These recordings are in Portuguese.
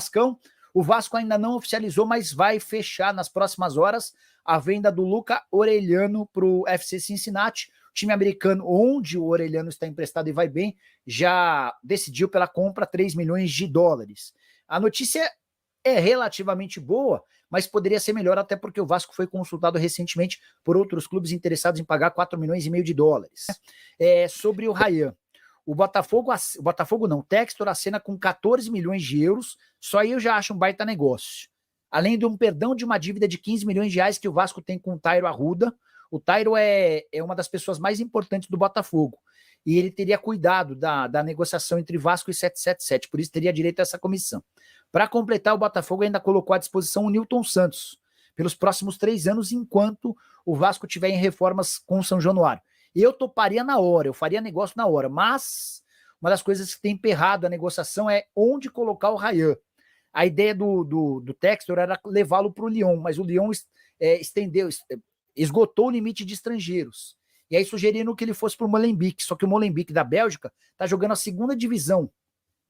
Vascão. O Vasco ainda não oficializou, mas vai fechar nas próximas horas a venda do Luca Orellano para o FC Cincinnati. O time americano, onde o Orellano está emprestado e vai bem, já decidiu pela compra 3 milhões de dólares. A notícia é relativamente boa, mas poderia ser melhor, até porque o Vasco foi consultado recentemente por outros clubes interessados em pagar 4 milhões e meio de dólares. Sobre o Ryan. O Botafogo não, o Textor acena com 14 milhões de euros, só aí eu já acho um baita negócio. Além de um perdão de uma dívida de 15 milhões de reais que o Vasco tem com o Tairo Arruda. O Tairo é uma das pessoas mais importantes do Botafogo. E ele teria cuidado da negociação entre Vasco e 777, por isso teria direito a essa comissão. Para completar, o Botafogo ainda colocou à disposição o Nilton Santos, pelos próximos 3 anos, enquanto o Vasco tiver em reformas com o São Januário. Eu toparia na hora, eu faria negócio na hora, mas uma das coisas que tem emperrado a negociação é onde colocar o Ryan. A ideia do Textor era levá-lo para o Lyon, mas o Lyon esgotou o limite de estrangeiros. E aí sugeriram que ele fosse para o Molenbeek, só que o Molenbeek da Bélgica está jogando a 2ª divisão.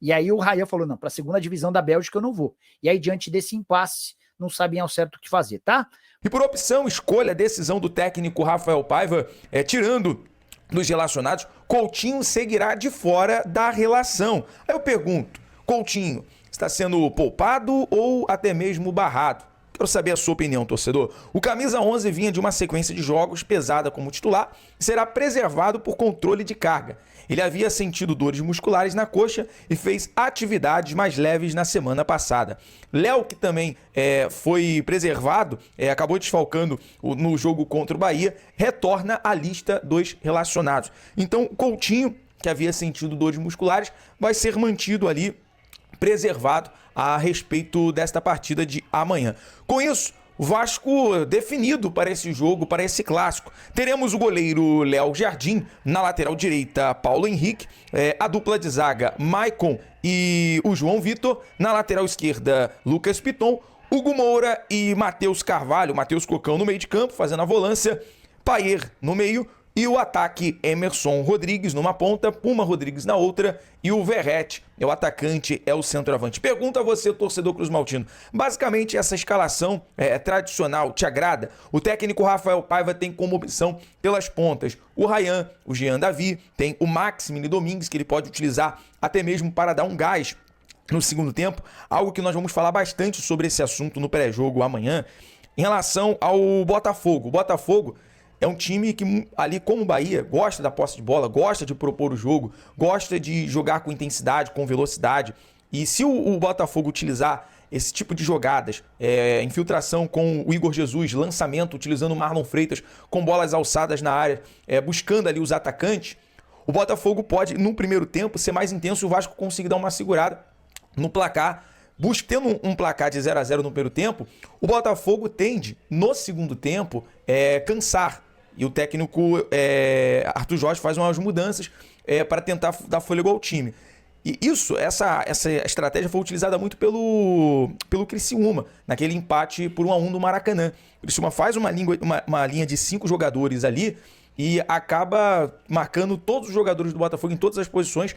E aí o Ryan falou, não, para a 2ª divisão da Bélgica eu não vou. E aí, diante desse impasse, não sabem ao certo o que fazer, tá? E por opção, escolha, decisão do técnico Rafael Paiva, tirando dos relacionados, Coutinho seguirá de fora da relação. Aí eu pergunto, Coutinho está sendo poupado ou até mesmo barrado? Quero saber a sua opinião, torcedor. O camisa 11 vinha de uma sequência de jogos pesada como titular e será preservado por controle de carga. Ele havia sentido dores musculares na coxa e fez atividades mais leves na semana passada. Léo, que também foi preservado, acabou desfalcando no jogo contra o Bahia, retorna à lista dos relacionados. Então, Coutinho, que havia sentido dores musculares, vai ser mantido ali, preservado a respeito desta partida de amanhã. Com isso, o Vasco definido para esse jogo, para esse clássico. Teremos o goleiro Léo Jardim, na lateral direita Paulo Henrique, a dupla de zaga Maicon e o João Vitor, na lateral esquerda Lucas Piton, Hugo Moura e Matheus Carvalho, Matheus Cocão no meio de campo, fazendo a volância, Paier no meio, e o ataque Emerson Rodrigues numa ponta, Puma Rodrigues na outra e o Verrete, o atacante, é o centroavante. Pergunta a você, torcedor Cruz Maltino. Basicamente, essa escalação tradicional te agrada? O técnico Rafael Paiva tem como opção pelas pontas o Ryan, o Jean Davi, tem o Maximiliano Domingues, que ele pode utilizar até mesmo para dar um gás no segundo tempo, algo que nós vamos falar bastante sobre esse assunto no pré-jogo amanhã. Em relação ao Botafogo, o Botafogo é um time que, ali como o Bahia, gosta da posse de bola, gosta de propor o jogo, gosta de jogar com intensidade, com velocidade. E se o Botafogo utilizar esse tipo de jogadas, infiltração com o Igor Jesus, lançamento utilizando o Marlon Freitas com bolas alçadas na área, buscando ali os atacantes, o Botafogo pode, no primeiro tempo, ser mais intenso e o Vasco conseguir dar uma segurada no placar. Tendo um placar de 0-0 no primeiro tempo, o Botafogo tende, no segundo tempo, cansar. E o técnico Arthur Jorge faz umas mudanças para tentar dar fôlego ao time. E essa estratégia foi utilizada muito pelo Criciúma, naquele empate por 1-1 no Maracanã. O Criciúma faz uma linha de 5 jogadores ali e acaba marcando todos os jogadores do Botafogo em todas as posições,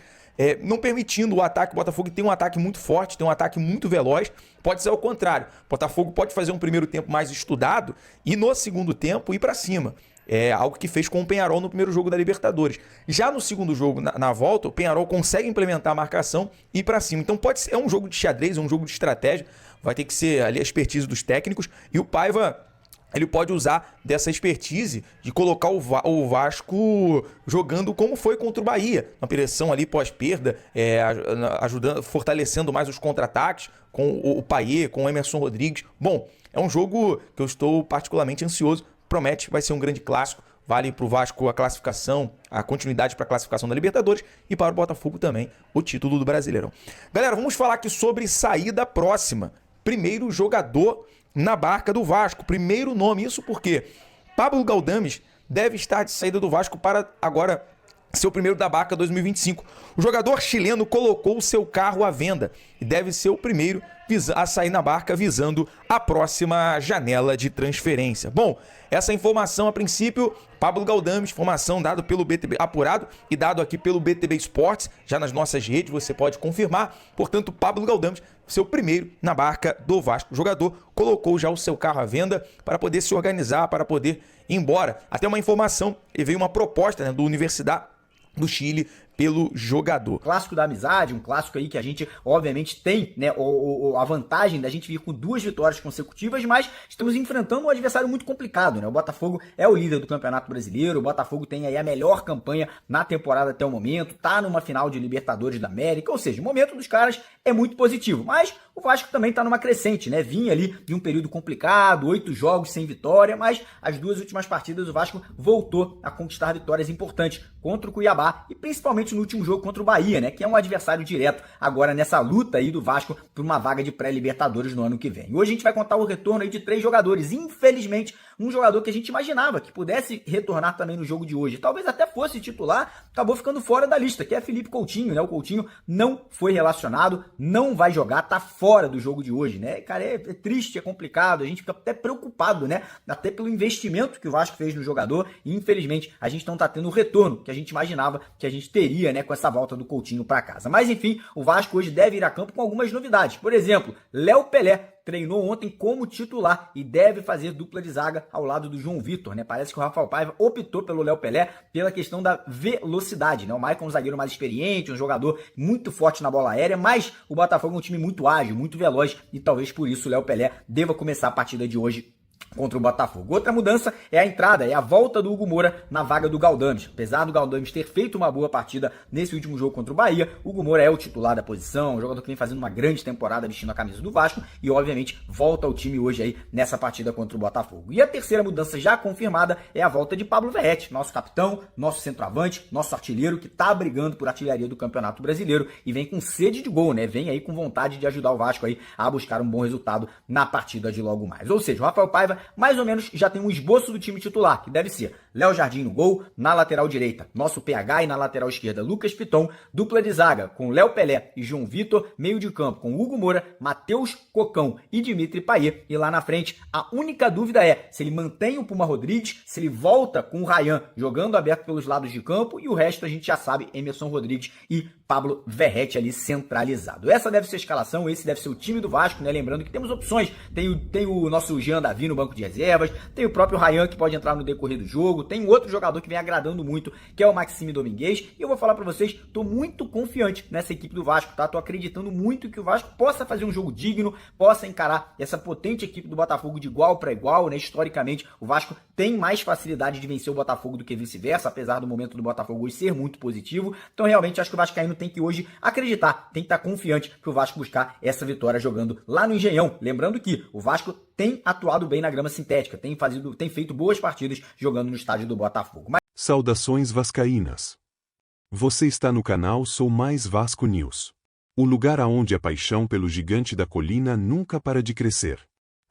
não permitindo o ataque. O Botafogo tem um ataque muito forte, tem um ataque muito veloz. Pode ser ao contrário. O Botafogo pode fazer um primeiro tempo mais estudado e no segundo tempo ir para cima. É algo que fez com o Peñarol no primeiro jogo da Libertadores. Já no segundo jogo, na volta, o Peñarol consegue implementar a marcação e ir para cima. Então é um jogo de xadrez, é um jogo de estratégia. Vai ter que ser ali a expertise dos técnicos. E o Paiva, ele pode usar dessa expertise de colocar o Vasco jogando como foi contra o Bahia, na pressão ali pós-perda, ajudando, fortalecendo mais os contra-ataques com o Paier, com o Emerson Rodrigues. Bom, é um jogo que eu estou particularmente ansioso. Promete, vai ser um grande clássico. Vale para o Vasco a classificação, a continuidade para a classificação da Libertadores e para o Botafogo também o título do Brasileirão. Galera, vamos falar aqui sobre saída próxima. Primeiro jogador na barca do Vasco, primeiro nome. Isso porque Pablo Galdames deve estar de saída do Vasco para agora ser o primeiro da barca 2025. O jogador chileno colocou seu carro à venda e deve ser o primeiro a sair na barca visando a próxima janela de transferência. Bom, essa informação a princípio, Pablo Galdames, informação dado pelo BTB, apurado e dado aqui pelo BTB Esportes, já nas nossas redes, você pode confirmar. Portanto, Pablo Galdames, seu primeiro na barca do Vasco. O jogador colocou já o seu carro à venda para poder se organizar, para poder ir embora. Até uma informação, e veio uma proposta, né, do Universidade do Chile pelo jogador. Clássico da amizade, um clássico aí que a gente obviamente tem, né, a vantagem da gente vir com 2 vitórias consecutivas, mas estamos enfrentando um adversário muito complicado, né? O Botafogo é o líder do Campeonato Brasileiro, o Botafogo tem aí a melhor campanha na temporada até o momento, tá numa final de Libertadores da América, ou seja, o momento dos caras é muito positivo, mas o Vasco também tá numa crescente, né? Vinha ali de um período complicado, 8 jogos sem vitória, mas as 2 últimas partidas o Vasco voltou a conquistar vitórias importantes contra o Cuiabá e principalmente no último jogo contra o Bahia, né, que é um adversário direto agora nessa luta aí do Vasco por uma vaga de pré-Libertadores no ano que vem. E hoje a gente vai contar o retorno aí de 3 jogadores. Infelizmente, um jogador que a gente imaginava que pudesse retornar também no jogo de hoje, talvez até fosse titular, acabou ficando fora da lista, que é Felipe Coutinho, né? O Coutinho não foi relacionado, não vai jogar, tá fora do jogo de hoje, né? Cara, é triste, é complicado, a gente fica até preocupado, né? Até pelo investimento que o Vasco fez no jogador e infelizmente a gente não tá tendo o retorno que a gente imaginava que a gente teria, né, com essa volta do Coutinho para casa. Mas enfim, o Vasco hoje deve ir a campo com algumas novidades. Por exemplo, Léo Pelé treinou ontem como titular e deve fazer dupla de zaga ao lado do João Vitor, né? Parece que o Rafael Paiva optou pelo Léo Pelé pela questão da velocidade, né? O Maicon é um zagueiro mais experiente, um jogador muito forte na bola aérea, mas o Botafogo é um time muito ágil, muito veloz e talvez por isso o Léo Pelé deva começar a partida de hoje contra o Botafogo. Outra mudança é a entrada, é a volta do Hugo Moura na vaga do Galdames. Apesar do Galdames ter feito uma boa partida nesse último jogo contra o Bahia, o Hugo Moura é o titular da posição, um jogador que vem fazendo uma grande temporada vestindo a camisa do Vasco e obviamente volta ao time hoje aí nessa partida contra o Botafogo. E a terceira mudança já confirmada é a volta de Pablo Verrete, nosso capitão, nosso centroavante, nosso artilheiro que tá brigando por artilharia do Campeonato Brasileiro e vem com sede de gol, né? Vem aí com vontade de ajudar o Vasco aí a buscar um bom resultado na partida de logo mais. Ou seja, o Rafael Paiva mais ou menos já tem um esboço do time titular, que deve ser Léo Jardim no gol, na lateral direita, nosso PH e na lateral esquerda, Lucas Piton, dupla de zaga com Léo Pelé e João Vitor, meio de campo com Hugo Moura, Matheus Cocão e Dimitri Payet, e lá na frente a única dúvida é se ele mantém o Puma Rodrigues, se ele volta com o Ryan jogando aberto pelos lados de campo e o resto a gente já sabe, Emerson Rodrigues e Pablo Verrete ali centralizado. Essa deve ser a escalação, esse deve ser o time do Vasco, né? Lembrando que temos opções, tem o nosso Jean Davi no banco de reservas, tem o próprio Ryan que pode entrar no decorrer do jogo, tem um outro jogador que vem agradando muito, que é o Maxime Domingues, e eu vou falar pra vocês, tô muito confiante nessa equipe do Vasco, tá? Tô acreditando muito que o Vasco possa fazer um jogo digno, possa encarar essa potente equipe do Botafogo de igual para igual, né? Historicamente, o Vasco tem mais facilidade de vencer o Botafogo do que vice-versa, apesar do momento do Botafogo hoje ser muito positivo, então realmente acho que o Vascaíno tem que hoje acreditar, tem que estar confiante pro Vasco buscar essa vitória jogando lá no Engenhão, lembrando que o Vasco tem atuado bem na grama sintética, tem feito boas partidas jogando no estádio do Botafogo. Saudações vascaínas. Você está no canal Sou Mais Vasco News. O lugar aonde a paixão pelo gigante da colina nunca para de crescer.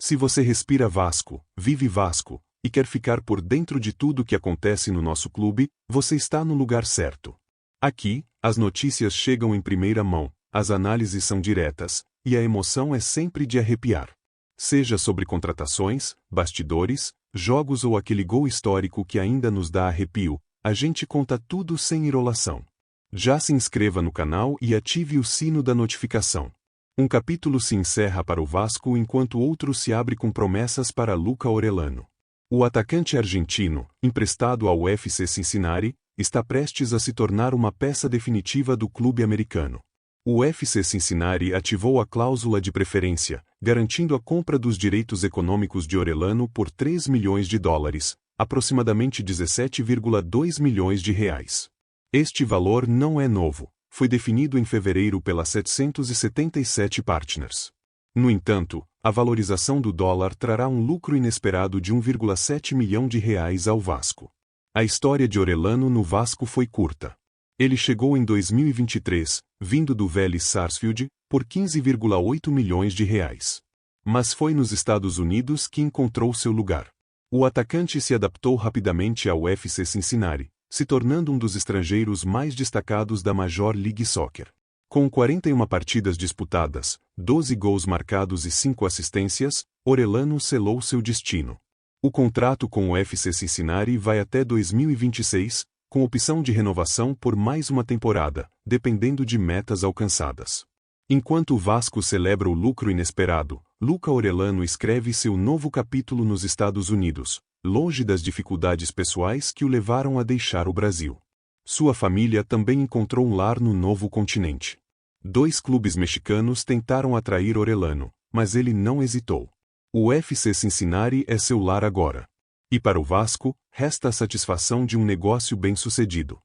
Se você respira Vasco, vive Vasco, e quer ficar por dentro de tudo que acontece no nosso clube, você está no lugar certo. Aqui, as notícias chegam em primeira mão, as análises são diretas, e a emoção é sempre de arrepiar. Seja sobre contratações, bastidores, jogos ou aquele gol histórico que ainda nos dá arrepio, a gente conta tudo sem enrolação. Já se inscreva no canal e ative o sino da notificação. Um capítulo se encerra para o Vasco enquanto outro se abre com promessas para Luca Orellano. O atacante argentino, emprestado ao FC Cincinnati, está prestes a se tornar uma peça definitiva do clube americano. O FC Cincinnati ativou a cláusula de preferência, garantindo a compra dos direitos econômicos de Orellano por 3 milhões de dólares, aproximadamente 17,2 milhões de reais. Este valor não é novo, foi definido em fevereiro pela 777 Partners. No entanto, a valorização do dólar trará um lucro inesperado de 1,7 milhão de reais ao Vasco. A história de Orellano no Vasco foi curta. Ele chegou em 2023, vindo do Vélez Sarsfield, por 15,8 milhões de reais. Mas foi nos Estados Unidos que encontrou seu lugar. O atacante se adaptou rapidamente ao FC Cincinnati, se tornando um dos estrangeiros mais destacados da Major League Soccer. Com 41 partidas disputadas, 12 gols marcados e 5 assistências, Orellano selou seu destino. O contrato com o FC Cincinnati vai até 2026, com opção de renovação por mais uma temporada, dependendo de metas alcançadas. Enquanto o Vasco celebra o lucro inesperado, Luca Orellano escreve seu novo capítulo nos Estados Unidos, longe das dificuldades pessoais que o levaram a deixar o Brasil. Sua família também encontrou um lar no novo continente. 2 clubes mexicanos tentaram atrair Orellano, mas ele não hesitou. O FC Cincinnati é seu lar agora. E para o Vasco, resta a satisfação de um negócio bem-sucedido.